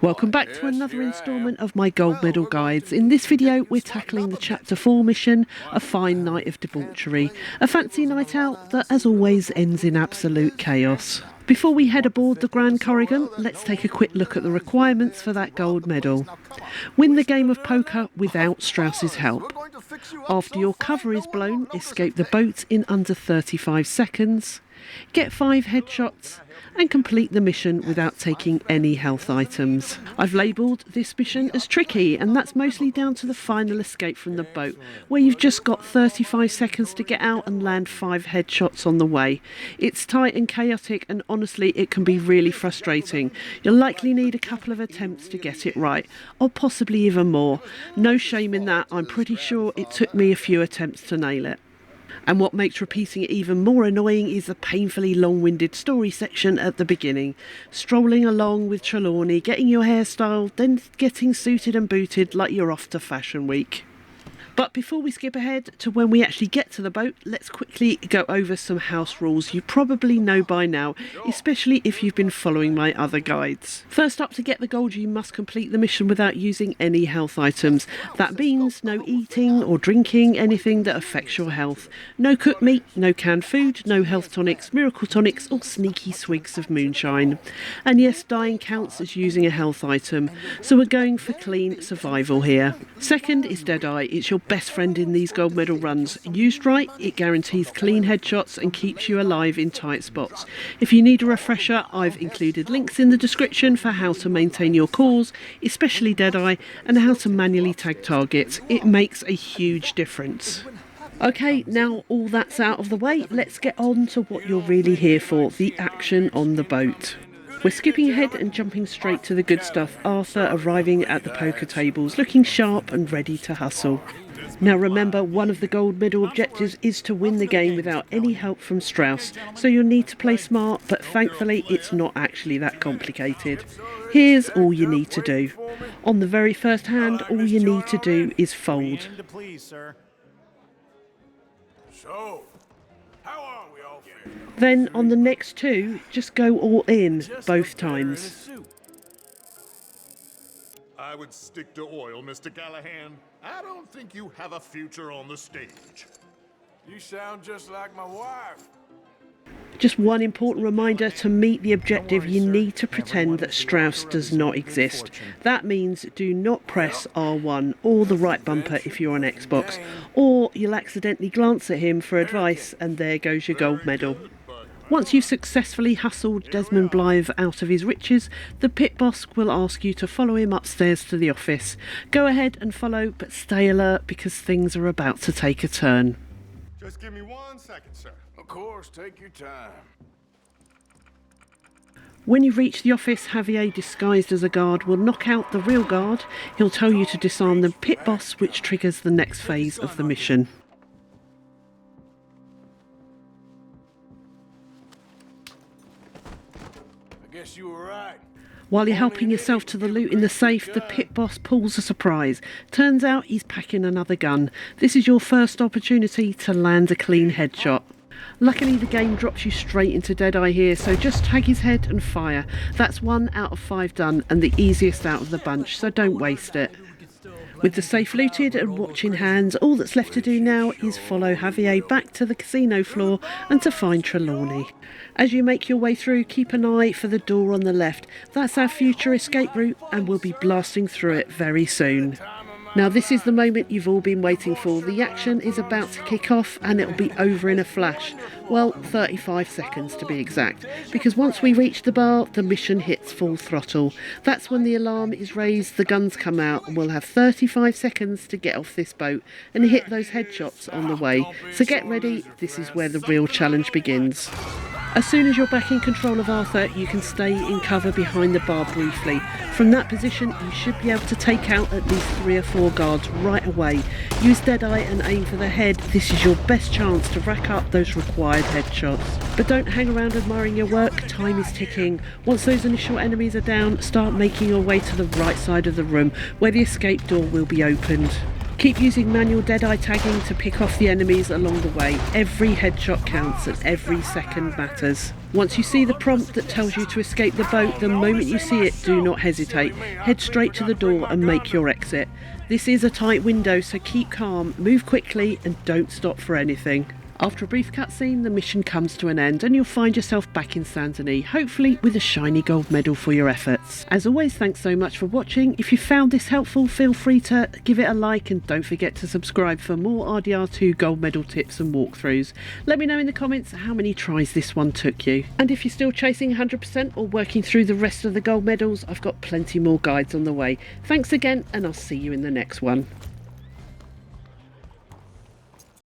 Welcome back to another instalment of my gold medal guides. In this video we're tackling the chapter 4 mission, A Fine Night of Debauchery, a fancy night out that as always ends in absolute chaos. Before we head aboard the Grand Corrigan, let's take a quick look at the requirements for that gold medal. Win the game of poker without Strauss's help. After your cover is blown, escape the boat in under 35 seconds. Get 5 headshots and complete the mission without taking any health items. I've labelled this mission as tricky, and that's mostly down to the final escape from the boat, where you've just got 35 seconds to get out and land 5 headshots on the way. It's tight and chaotic, and honestly it can be really frustrating. You'll likely need a couple of attempts to get it right, or possibly even more. No shame in that, I'm pretty sure it took me a few attempts to nail it. And what makes repeating it even more annoying is the painfully long-winded story section at the beginning. Strolling along with Trelawney, getting your hair styled, then getting suited and booted like you're off to Fashion Week. But before we skip ahead to when we actually get to the boat, let's quickly go over some house rules you probably know by now, especially if you've been following my other guides. First up, to get the gold you must complete the mission without using any health items. That means no eating or drinking anything that affects your health. No cooked meat, no canned food, no health tonics, miracle tonics or sneaky swigs of moonshine. And yes, dying counts as using a health item, so we're going for clean survival here. Second is Deadeye. It's your best friend in these gold medal runs. Used right, it guarantees clean headshots and keeps you alive in tight spots. If you need a refresher, I've included links in the description for how to maintain your cores, especially Deadeye, and how to manually tag targets. It makes a huge difference. Okay, now all that's out of the way, let's get on to what you're really here for, the action on the boat. We're skipping ahead and jumping straight to the good stuff, Arthur arriving at the poker tables, looking sharp and ready to hustle. Now remember, one of the gold medal objectives is to win the game without any help from Strauss, so you'll need to play smart, but thankfully it's not actually that complicated. Here's all you need to do. On the very first hand, all you need to do is fold. Then on the next 2, just go all in both times. I would stick to oil, Mr. Callahan. I don't think you have a future on the stage. You sound just like my wife. Just one important reminder: to meet the objective you need to pretend that Strauss does not exist. That means do not press R1 or the right bumper if you're on Xbox, or you'll accidentally glance at him for advice and there goes your gold medal. Once you've successfully hustled Desmond Blythe out of his riches, the pit boss will ask you to follow him upstairs to the office. Go ahead and follow, but stay alert because things are about to take a turn. Just give me 1 second, sir. Of course, take your time. When you reach the office, Javier, disguised as a guard, will knock out the real guard. He'll tell you to disarm the pit boss, which triggers the next phase of the mission. Guess you were right. While you're helping yourself to the loot in the safe, the pit boss pulls a surprise. Turns out he's packing another gun. This is your first opportunity to land a clean headshot. Luckily the game drops you straight into Deadeye here, so just tag his head and fire. That's 1 out of 5 done, and the easiest out of the bunch, so don't waste it. With the safe looted and watch in hand, all that's left to do now is follow Javier back to the casino floor and to find Trelawney. As you make your way through, keep an eye for the door on the left. That's our future escape route, and we'll be blasting through it very soon. Now this is the moment you've all been waiting for. The action is about to kick off and it'll be over in a flash. Well, 35 seconds to be exact, because once we reach the bar, the mission hits full throttle. That's when the alarm is raised, the guns come out, and we'll have 35 seconds to get off this boat and hit those headshots on the way. So get ready, this is where the real challenge begins. As soon as you're back in control of Arthur, you can stay in cover behind the bar briefly. From that position, you should be able to take out at least 3 or 4 guards right away. Use Deadeye and aim for the head. This is your best chance to rack up those required headshots. But don't hang around admiring your work, time is ticking. Once those initial enemies are down, start making your way to the right side of the room, where the escape door will be opened. Keep using manual dead-eye tagging to pick off the enemies along the way. Every headshot counts and every second matters. Once you see the prompt that tells you to escape the boat, the moment you see it, do not hesitate. Head straight to the door and make your exit. This is a tight window, so keep calm, move quickly and don't stop for anything. After a brief cutscene, the mission comes to an end and you'll find yourself back in Saint Denis, hopefully with a shiny gold medal for your efforts. As always, thanks so much for watching. If you found this helpful, feel free to give it a like and don't forget to subscribe for more RDR2 gold medal tips and walkthroughs. Let me know in the comments how many tries this one took you. And if you're still chasing 100% or working through the rest of the gold medals, I've got plenty more guides on the way. Thanks again and I'll see you in the next one.